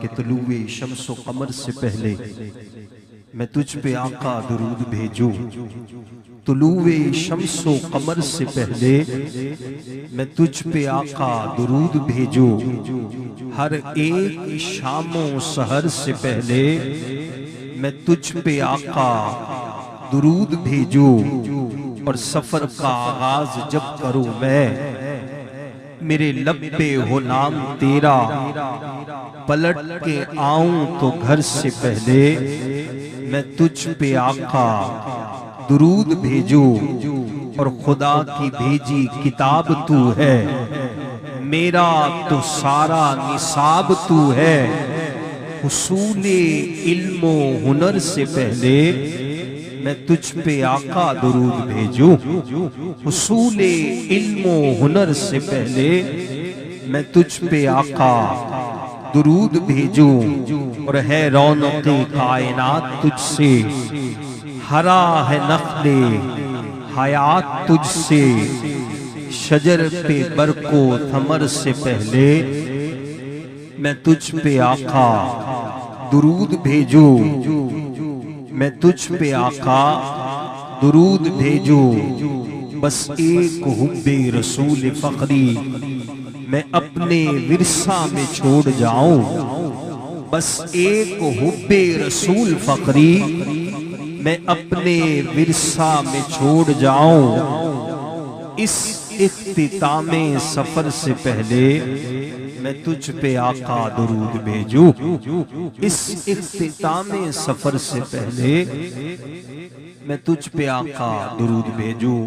کہ طلوع شمس و قمر سے پہلے میں تجھ پہ آقا درود بھیجوں، طلوع شمس و قمر سے پہلے میں تجھ پہ آقا درود بھیجوں، ہر ایک شام و سحر سے پہلے میں تجھ پہ آقا درود بھیجوں، اور سفر کا آغاز جب کروں میں میرے لب پہ ہو نام تیرا، پلٹ کے آؤں تو گھر سے پہلے میں تجھ پہ آقا درود بھیجوں، اور خدا کی بھیجی کتاب تو ہے، میرا تو سارا نصاب تو ہے، حصول علم و ہنر سے پہلے میں تجھ پہ آقا درود بھیجوں، حصول علم و ہنر سے پہلے میں تجھ پہ آقا درود بھیجوں، اور ہے رونق کائنات تجھ سے، ہرا ہے نخل حیات تجھ سے، شجر پہ برق و ثمر سے پہلے میں تجھ پہ آقا درود بھیجوں، میں تجھ پہ آقا درود بھیجوں، بس ایک حب رسول فقری میں اپنے ورثہ میں چھوڑ جاؤں، بس ایک حب رسول فقری میں اپنے ورثہ میں چھوڑ جاؤں، اس اختتام سفر سے پہلے میں تجھ پہ آقا درود بھیجوں، اس اختتام سفر سے پہلے میں تجھ پہ آقا درود بھیجوں۔